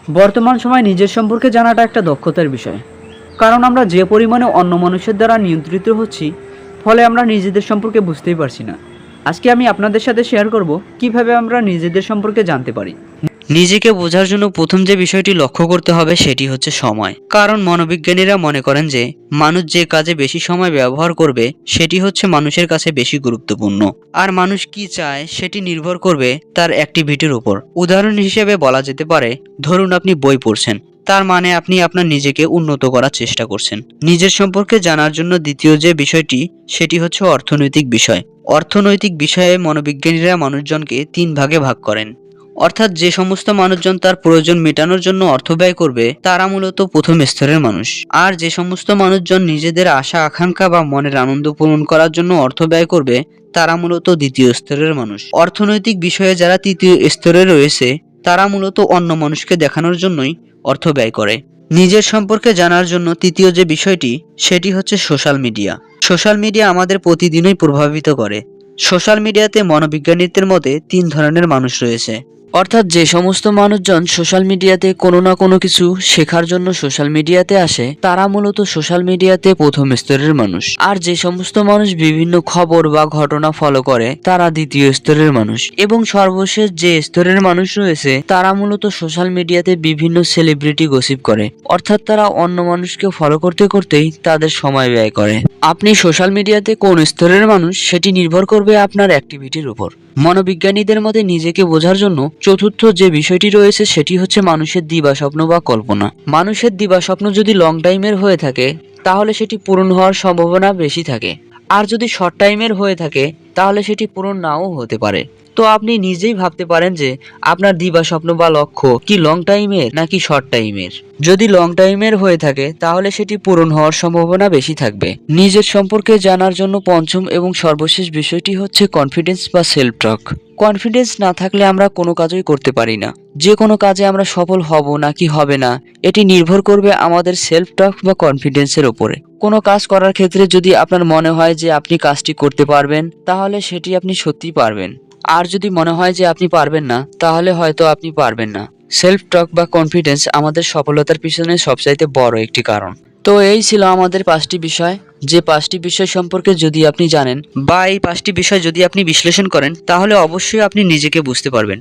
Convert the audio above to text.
বর্তমান সময়ে নিজের সম্পর্কে জানাটা একটা দক্ষতার বিষয়, কারণ আমরা যে পরিমাণে অন্য মানুষের দ্বারা নিয়ন্ত্রিত হচ্ছি, ফলে আমরা নিজেদের সম্পর্কে বুঝতেই পারছি না। আজকে আমি আপনাদের সাথে শেয়ার করব কিভাবে আমরা নিজেদের সম্পর্কে জানতে পারি। নিজেকে বোঝার জন্য প্রথম যে বিষয়টি লক্ষ্য করতে হবে সেটি হচ্ছে সময়। কারণ মনোবিজ্ঞানীরা মনে করেন যে মানুষ যে কাজে বেশি সময় ব্যবহার করবে সেটি হচ্ছে মানুষের কাছে বেশি গুরুত্বপূর্ণ। আর মানুষ কি চায় সেটি নির্ভর করবে তার অ্যাক্টিভিটির উপর। উদাহরণ হিসেবে বলা যেতে পারে, ধরুন আপনি বই পড়ছেন, তার মানে আপনি আপনার নিজেকে উন্নত করার চেষ্টা করছেন। নিজের সম্পর্কে জানার জন্য দ্বিতীয় যে বিষয়টি সেটি হচ্ছে অর্থনৈতিক বিষয়। অর্থনৈতিক বিষয়ে মনোবিজ্ঞানীরা মানুষজনকে 3 ভাগে ভাগ করেন। অর্থাৎ যে সমস্ত মানুষজন তার প্রয়োজন মেটানোর জন্য অর্থ ব্যয় করবে তারা মূলত প্রথম স্তরের মানুষ। আর যে সমস্ত মানুষজন নিজেদের আশা আকাঙ্ক্ষা বা মনের আনন্দ পূরণ করার জন্য অর্থ ব্যয় করবে তারা মূলত দ্বিতীয় স্তরের মানুষ। অর্থনৈতিক বিষয়ে যারা তৃতীয় স্তরে রয়েছে তারা মূলত অন্য মানুষকে দেখানোর জন্যই অর্থ ব্যয় করে। নিজের সম্পর্কে জানার জন্য তৃতীয় যে বিষয়টি সেটি হচ্ছে সোশ্যাল মিডিয়া। সোশ্যাল মিডিয়া আমাদের প্রতিদিনই প্রভাবিত করে। সোশ্যাল মিডিয়াতে মনোবিজ্ঞানীদের মতে 3 ধরনের মানুষ রয়েছে। অর্থাৎ যে সমস্ত মানুষজন সোশ্যাল মিডিয়াতে কোনো না কোনো কিছু শেখার জন্য সোশ্যাল মিডিয়াতে আসে তারা মূলত সোশ্যাল মিডিয়াতে প্রথম স্তরের মানুষ। আর যে সমস্ত মানুষ বিভিন্ন খবর বা ঘটনা ফলো করে তারা দ্বিতীয় স্তরের মানুষ। এবং সর্বশেষ যে স্তরের মানুষ রয়েছে তারা মূলত সোশ্যাল মিডিয়াতে বিভিন্ন সেলিব্রিটি গসিপ করে। অর্থাৎ তারা অন্য মানুষকে ফলো করতে করতেই তাদের সময় ব্যয় করে। আপনি সোশ্যাল মিডিয়াতে কোন স্তরের মানুষ সেটি নির্ভর করবে আপনার অ্যাক্টিভিটির উপর। মনোবিজ্ঞানীদের মতে নিজেকে বোঝার জন্য চতুর্থ যে বিষয়টি রয়েছে সেটি হচ্ছে মানুষের দিবাস্বপ্ন বা কল্পনা। মানুষের দিবাস্বপ্ন যদি লং টাইমের হয়ে থাকে তাহলে সেটি পূরণ হওয়ার সম্ভাবনা বেশি থাকে, আর যদি শর্ট টাইমের হয়ে থাকে তাহলে সেটি পূরণ নাও হতে পারে। তো আপনি নিজেই ভাবতে পারেন যে আপনার দিবাস্বপ্ন বা লক্ষ্য কি লং টাইমের নাকি শর্ট টাইমের। যদি লং টাইমের হয়ে থাকে তাহলে সেটি পূরণ হওয়ার সম্ভাবনা বেশি থাকবে। নিজের সম্পর্কে জানার জন্য পঞ্চম এবং সর্বশেষ বিষয়টি হচ্ছে কনফিডেন্স বা সেলফ টক। কনফিডেন্স না থাকলে আমরা কোনো কাজই করতে পারি না। যে কোনো কাজে আমরা সফল হব নাকি হবে না এটি নির্ভর করবে আমাদের সেলফ টক বা কনফিডেন্সের উপরে। কোনো কাজ করার ক্ষেত্রে যদি আপনার মনে হয় যে আপনি কাজটি করতে পারবেন তাহলে সেটি আপনি সত্যিই পারবেন। আর যদি মনে হয় যে আপনি পারবেন না তাহলে হয়তো আপনি পারবেন না। সেলফ টক বা কনফিডেন্স আমাদের সফলতার পিছনে সবচাইতে বড় একটি কারণ। তো এই ছিল আমাদের 5টি বিষয়। যে 5টি বিষয় সম্পর্কে যদি আপনি জানেন বা এই 5টি বিষয় যদি আপনি বিশ্লেষণ করেন তাহলে অবশ্যই আপনি নিজেকে বুঝতে পারবেন।